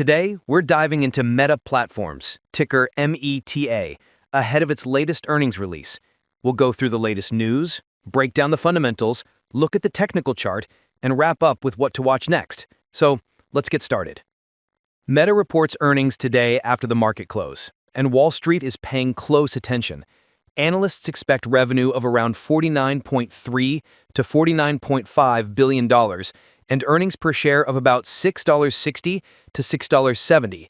Today, we're diving into Meta Platforms, ticker META, ahead of its latest earnings release. We'll go through the latest news, break down the fundamentals, look at the technical chart, and wrap up with what to watch next. So, let's get started. Meta reports earnings today after the market close, and Wall Street is paying close attention. Analysts expect revenue of around $49.3 to $49.5 billion, and earnings per share of about $6.60 to $6.70.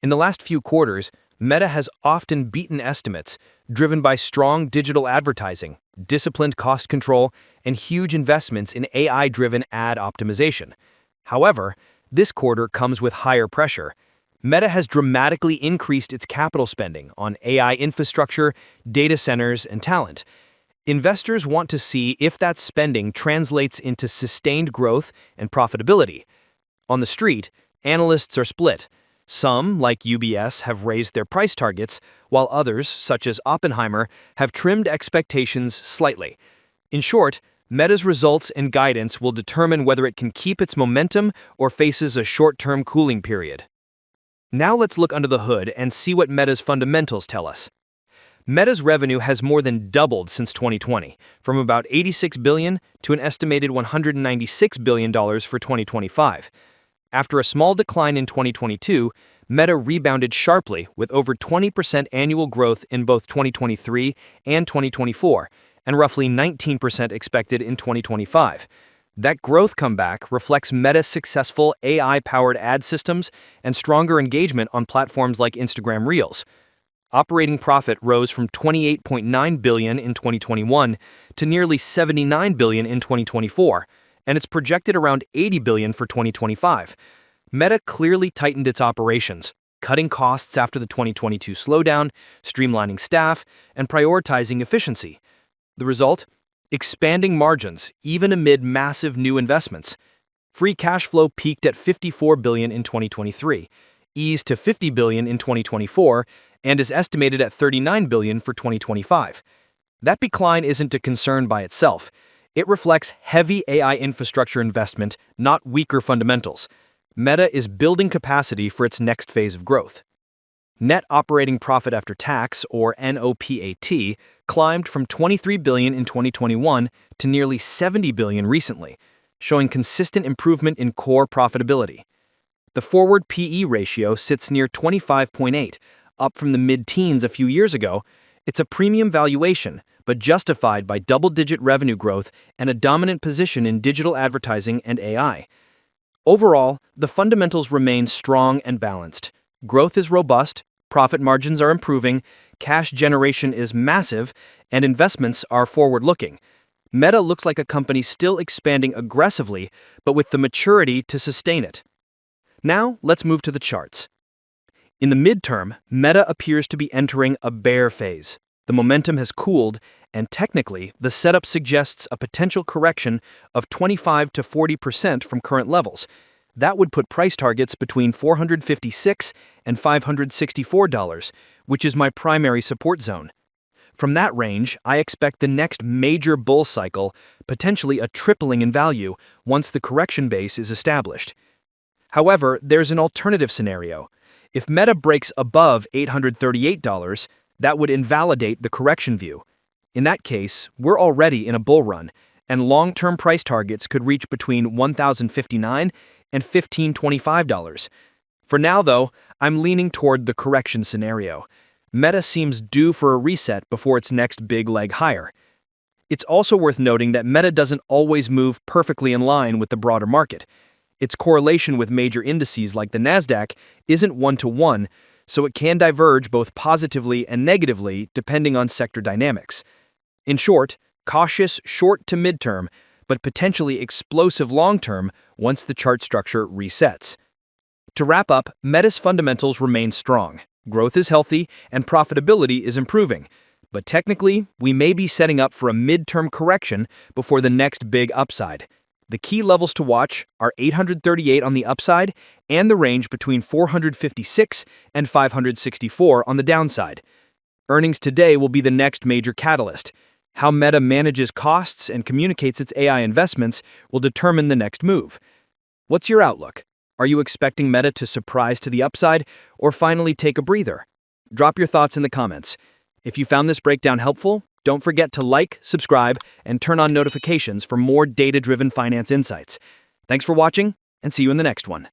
In the last few quarters, Meta has often beaten estimates, driven by strong digital advertising, disciplined cost control, and huge investments in AI-driven ad optimization. However, this quarter comes with higher pressure. Meta has dramatically increased its capital spending on AI infrastructure, data centers, and talent. Investors want to see if that spending translates into sustained growth and profitability. On the street, analysts are split. Some, like UBS, have raised their price targets, while others, such as Oppenheimer, have trimmed expectations slightly. In short, Meta's results and guidance will determine whether it can keep its momentum or faces a short-term cooling period. Now let's look under the hood and see what Meta's fundamentals tell us. Meta's revenue has more than doubled since 2020, from about $86 billion to an estimated $196 billion for 2025. After a small decline in 2022, Meta rebounded sharply with over 20% annual growth in both 2023 and 2024, and roughly 19% expected in 2025. That growth comeback reflects Meta's successful AI-powered ad systems and stronger engagement on platforms like Instagram Reels. Operating profit rose from $28.9 billion in 2021 to nearly $79 billion in 2024, and it's projected around $80 billion for 2025. Meta clearly tightened its operations, cutting costs after the 2022 slowdown, streamlining staff, and prioritizing efficiency. The result? Expanding margins, even amid massive new investments. Free cash flow peaked at $54 billion in 2023, eased to $50 billion in 2024, and is estimated at $39 billion for 2025. That decline isn't a concern by itself. It reflects heavy AI infrastructure investment, not weaker fundamentals. Meta is building capacity for its next phase of growth. Net operating profit after tax, or NOPAT, climbed from $23 billion in 2021 to nearly $70 billion recently, showing consistent improvement in core profitability. The forward PE ratio sits near 25.8, up from the mid-teens a few years ago. It's a premium valuation, but justified by double-digit revenue growth and a dominant position in digital advertising and AI. Overall, the fundamentals remain strong and balanced. Growth is robust, profit margins are improving, cash generation is massive, and investments are forward-looking. Meta looks like a company still expanding aggressively, but with the maturity to sustain it. Now, let's move to the charts. In the midterm, Meta appears to be entering a bear phase. The momentum has cooled, and technically, the setup suggests a potential correction of 25 to 40% from current levels. That would put price targets between $456 and $564, which is my primary support zone. From that range, I expect the next major bull cycle, potentially a tripling in value, once the correction base is established. However, there's an alternative scenario. If Meta breaks above $838, that would invalidate the correction view. In that case, we're already in a bull run, and long-term price targets could reach between $1,059 and $1,525. For now, though, I'm leaning toward the correction scenario. Meta seems due for a reset before its next big leg higher. It's also worth noting that Meta doesn't always move perfectly in line with the broader market. Its correlation with major indices like the Nasdaq isn't one-to-one, so it can diverge both positively and negatively depending on sector dynamics. In short, cautious short to midterm, but potentially explosive long-term once the chart structure resets. To wrap up, Meta's fundamentals remain strong. Growth is healthy and profitability is improving. But technically, we may be setting up for a midterm correction before the next big upside. The key levels to watch are 838 on the upside and the range between 456 and 564 on the downside. Earnings today will be the next major catalyst. How Meta manages costs and communicates its AI investments will determine the next move. What's your outlook? Are you expecting Meta to surprise to the upside or finally take a breather? Drop your thoughts in the comments. If you found this breakdown helpful, don't forget to like, subscribe, and turn on notifications for more data-driven finance insights. Thanks for watching, and see you in the next one.